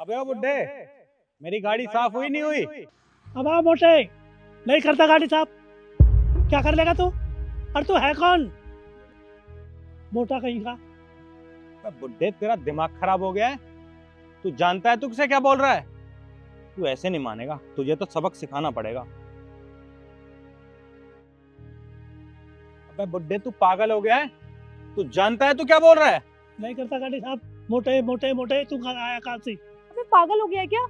अबे ओ बुड्ढे, मेरी गाड़ी साफ हुई नहीं हुई? अब आ मोटे, नहीं करता गाड़ी साहब। क्या कर लेगा तू? और तू है कौन? मोटा कहीं का। अबे बुड्ढे, तेरा दिमाग खराब हो गया है? तू जानता है तू किसे क्या बोल रहा है? तू ऐसे नहीं मानेगा, तुझे तो सबक सिखाना पड़ेगा। अबे बुड्ढे, तू पागल हो गया है? तू जानता है तू क्या बोल रहा है? नहीं करता गाड़ी साहब। मोटे मोटे मोटे, तू कहाँ आया कहाँ से? अबे पागल हो गया है क्या?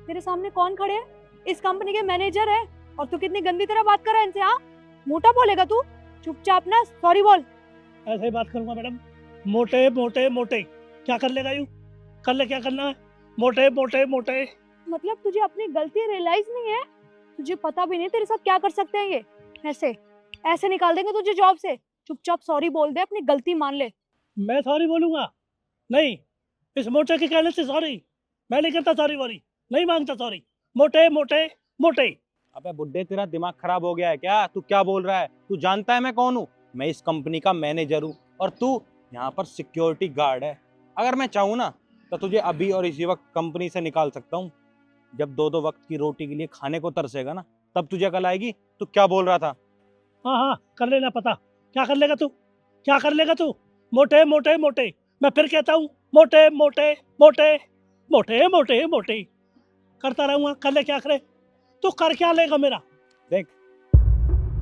तेरे सामने कौन खड़े हैं? इस कंपनी के मैनेजर है और तू कितनी गंदी तरह बात कर रहा है इनसे। हाँ, मोटा बोलेगा तू? चुपचाप ना सॉरी बोल। ऐसे ही बात करूंगा मैडम। मोटे मोटे मोटे, क्या कर लेगा यूं? कर ले, क्या करना है? मोटे मोटे मोटे। मतलब तुझे अपनी गलती रियलाइज नहीं है? तुझे पता भी नहीं तेरे साथ क्या कर सकते हैं ये? ऐसे ऐसे निकाल देंगे तुझे जॉब से। चुपचाप सॉरी बोल दे, अपनी गलती मान ले। मैं सॉरी बोलूंगा? नहीं, इस मोटे के कहने से सॉरी। मैं नहीं करता सॉरी वॉरी, नहीं मांगता सॉरी। मोटे मोटे मोटे। अबे बुड्ढे, तेरा दिमाग खराब हो गया है क्या? तू क्या बोल रहा है? तू जानता है मैं कौन हूँ? मैं इस कंपनी का मैनेजर हूँ और तू यहाँ पर सिक्योरिटी गार्ड है। अगर मैं चाहूँ ना तो तुझे अभी और इसी वक्त कंपनी से निकाल सकता हूँ। जब दो दो वक्त की रोटी के लिए खाने को तरसेगा ना, तब तुझे अकल आएगी। तू क्या बोल रहा था? हाँ हाँ, कर लेना पता। क्या कर लेगा तू? क्या कर लेगा तू? मोटे मोटे मोटे। मैं फिर कहता हूँ, मोटे मोटे मोटे मोटे मोटे मोटे। करता रहूंगा, कर ले क्या करे। तू कर क्या लेगा मेरा? देख,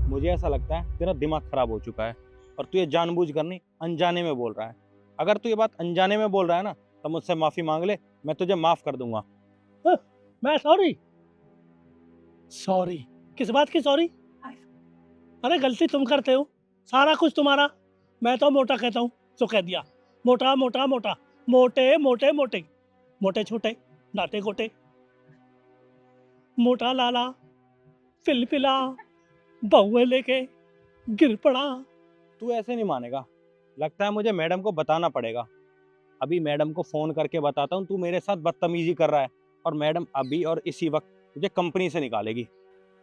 मुझे ऐसा लगता है तेरा दिमाग खराब हो चुका है और तू ये जानबूझ कर नहीं, अनजाने में बोल रहा है। अगर तू ये बात अनजाने में बोल रहा है ना, तो मुझसे माफी मांग ले, मैं तुझे माफ कर दूंगा। मैं सॉरी? सॉरी? किस बात की सॉरी? अरे गलती तुम करते हो, सारा कुछ तुम्हारा। मैं तो मोटा कहता हूँ तो कह दिया। मोटा मोटा मोटा, मोटे मोटे मोटे, मोटे छोटे, नाटे गोटे, मोटा लाला, फिलफिला, बहुए लेके गिर पड़ा। तू ऐसे नहीं मानेगा। लगता है मुझे मैडम को बताना पड़ेगा। अभी मैडम को फोन करके बताता हूँ तू मेरे साथ बदतमीजी कर रहा है, और मैडम अभी और इसी वक्त तुझे कंपनी से निकालेगी।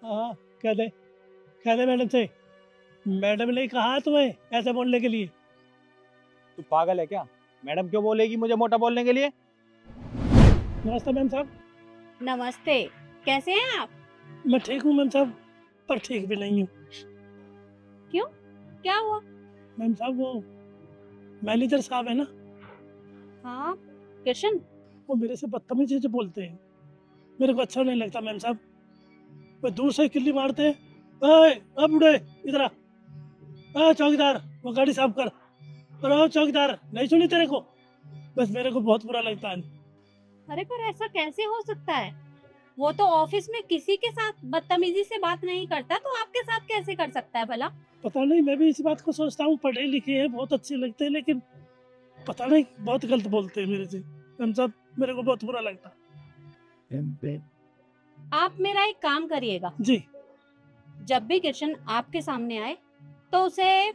हाँ, कह दे मैडम से। मैडम ने कहा है तुम्हें ऐसे बोलने के लिए? तू पागल है क्या? मैडम क्यों बोलेगी मुझे मोटा बोलने के लिए? नमस्ते मैम साहब। नमस्ते, कैसे हैं आप? मैं ठीक हूँ मैम साहब, पर ठीक भी नहीं हूँ। क्या हुआ? मैम साहब, वो मैनेजर साहब है ना, हाँ किशन, वो मेरे से बदतमीजी से बोलते हैं। मेरे को अच्छा नहीं लगता मैम साहब। वो दूर से किल्ली मारते हैं। ओए बूढ़े, इधर आ। चौकीदार, वो गाड़ी साफ कर। और चौकीदार, नहीं सुनी तेरे को? बस मेरे को बहुत बुरा लगता है। अरे पर ऐसा कैसे हो सकता है? वो तो ऑफिस में किसी के साथ बदतमीजी से बात नहीं करता, तो आपके साथ कैसे कर सकता है भला? पता नहीं, मैं भी इस बात को सोचता हूँ। पढ़े लिखे हैं, बहुत अच्छे लगते हैं, लेकिन पता नहीं बहुत गलत बोलते हैं मेरे से। मैम साहब, मेरे को बहुत बुरा लगता है। आप मेरा एक काम करिएगा, जी। जब भी किशन आपके सामने आए तो उसे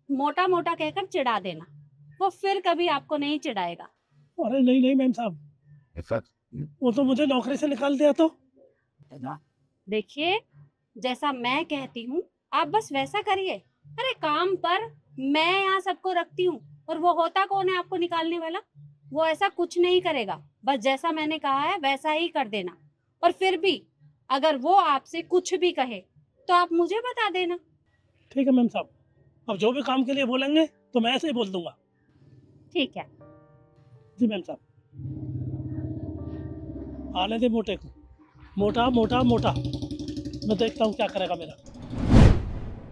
मोटा मोटा कहकर चिढ़ा देना। वो फिर कभी आपको नहीं चिढ़ाएगा। अरे नहीं नहीं मैम साहब, वो तो मुझे नौकरी से निकाल दिया तो। देखिए, जैसा मैं कहती हूँ आप बस वैसा करिए। अरे काम पर मैं यहाँ सबको रखती हूँ, और वो होता कौन है आपको निकालने वाला? वो ऐसा कुछ नहीं करेगा। बस जैसा मैंने कहा है वैसा ही कर देना। और फिर भी अगर वो आपसे कुछ भी कहे तो आप मुझे बता देना। ठीक है मैम साहब, अब जो भी काम के लिए बोलेंगे तो मैं ऐसे ही बोल दूंगा। ठीक है। जी मैम साहब। आने दे मोटे को। मोटा मोटा मोटा, मैं देखता हूँ क्या करेगा मेरा।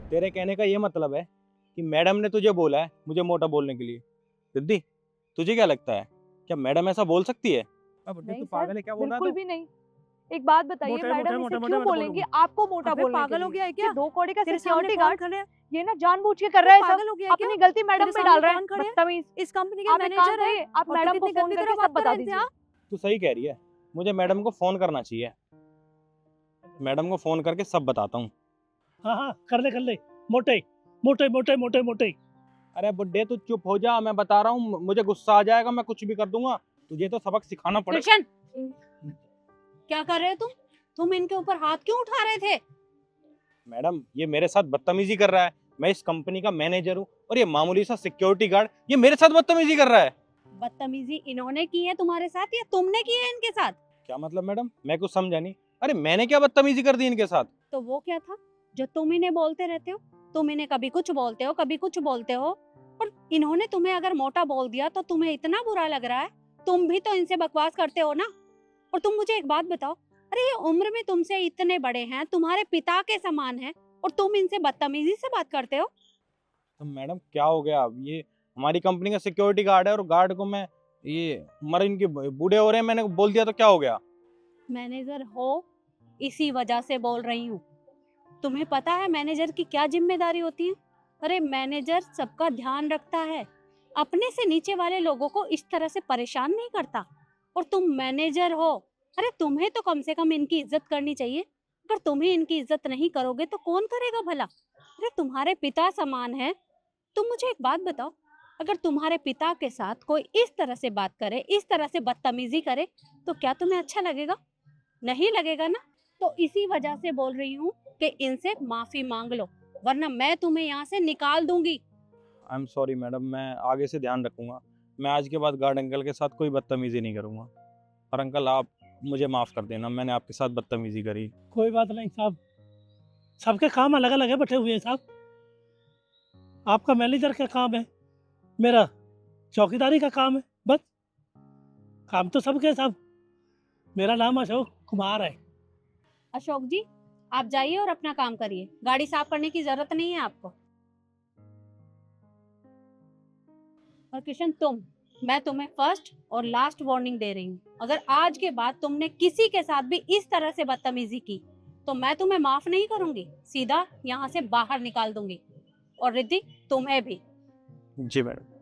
तेरे कहने का ये मतलब है कि मैडम ने तुझे बोला है मुझे मोटा बोलने के लिए? सिद्धि, तुझे क्या लगता है, क्या मैडम ऐसा बोल सकती है? अब नहीं तू सर, पागल है क्या? बोल रहा बिल्कुल है भी नहीं। एक बात बताइए, मोटे, मैडम मोटे, इसे मोटे, क्यों मोटे बोलेंगी बोलूंगा। आपको मोटा अबे बोलने पागल के हो लिए? गया है क्या? ये 2 कौड़ी का तेरे सिक्योरिटी सामने कौन गार्ड खड़े हैं? ये ना जानबूझ के कर रहा है सब। पागल हो गया है क्या? अपनी गलती मैडम तेरे पे सामने डाल रहा है। कौन खड़े हैं? बदतमीज। इस कंपनी के आप एक काम मैनेजर है करिए, आप और तू मैडम को कितनी फोन गंदी करके तरह सब बात कर बता रहा है इनसे। दीजिए। हाँ? तू सही कह रही है, मुझे मैडम को फोन करना चाहिए। मैडम को फोन करके सब बताता हूँ। हाँ हाँ, कर ले मोटे मोटे मोटे मोटे मोटे। अरे बुड्ढे, तू चुप हो जा, मैं बता रहा हूँ। मुझे गुस्सा आ जाएगा, मैं कुछ भी कर दूंगा। तुझे तो सबक सिखाना पड़ेगा। कृष्ण, क्या कर रहे हो तुम? तुम इनके ऊपर हाथ क्यों उठा रहे थे? मैडम, ये मेरे साथ बदतमीजी कर रहा है। मैं इस कंपनी का मैनेजर हूँ और ये मामूली सा सिक्योरिटी गार्ड ये मेरे साथ बदतमीजी कर रहा है। बदतमीजी इन्होंने की है तुम्हारे साथ या तुमने की है इनके साथ? क्या मतलब मैडम, मैं कुछ समझा नहीं। अरे मैंने क्या बदतमीजी कर दी इनके साथ? तो वो क्या था जो तुम इन्हें बोलते रहते हो? तुम इन्हें कभी कुछ बोलते हो, कभी कुछ बोलते हो, और इन्होंने तुम्हें अगर मोटा बोल दिया तो तुम्हें इतना बुरा लग रहा है? तुम भी तो इनसे बकवास करते हो ना। और तुम मुझे एक बात बताओ, अरे ये उम्र में तुमसे इतने बड़े हैं, तुम्हारे पिता के समान हैं, और तुम इनसे बदतमीजी से बात करते हो? तो मैडम क्या हो गया? अब ये हमारी कंपनी का सिक्योरिटी गार्ड है और गार्ड को मैं ये मर इनके बूढ़े हो रहे हैं मैंने बोल दिया तो क्या हो गया? मैनेजर हो इसी वजह से बोल रही हूँ। तुम्हें पता है मैनेजर की क्या जिम्मेदारी होती है? अरे मैनेजर सबका ध्यान रखता है, अपने से नीचे वाले लोगों को इस तरह से परेशान नहीं करता। और तुम मैनेजर हो, अरे तुम्हें तो कम से कम इनकी इज्जत करनी चाहिए। अगर तुम ही इनकी इज्जत नहीं करोगे तो कौन करेगा भला? अरे तुम्हारे पिता समान है। तुम मुझे एक बात बताओ, अगर तुम्हारे पिता के साथ कोई इस तरह से बात करे, इस तरह से बदतमीजी करे, तो क्या तुम्हें अच्छा लगेगा? नहीं लगेगा ना। तो इसी वजह से बोल रही हूँ कि इनसे माफी मांग लो, वरना मैं तुम्हें यहाँ से निकाल दूंगी। आई एम सॉरी मैडम, मैं आगे से ध्यान रखूंगा। मैं आज के बाद गार्ड अंकल के साथ कोई बदतमीजी नहीं करूंगा। और अंकल आप मुझे माफ़ कर देना, मैंने आपके साथ बदतमीजी करी। कोई बात नहीं साहब, सबके काम अलग अलग है बैठे हुए हैं साहब। आपका मैनेजर का काम है, मेरा चौकीदारी का काम है, बस। काम तो सबके हैं साहब। मेरा नाम अशोक कुमार है। अशोक जी, आप जाइए और अपना काम करिए, गाड़ी साफ करने की जरूरत नहीं है आपको। और किशन मैं तुम्हें फर्स्ट और लास्ट वार्निंग दे रही हूँ, अगर आज के बाद तुमने किसी के साथ भी इस तरह से बदतमीजी की तो मैं तुम्हें माफ नहीं करूंगी, सीधा यहाँ से बाहर निकाल दूंगी। और रिद्धि तुम्हें भी। जी मैडम।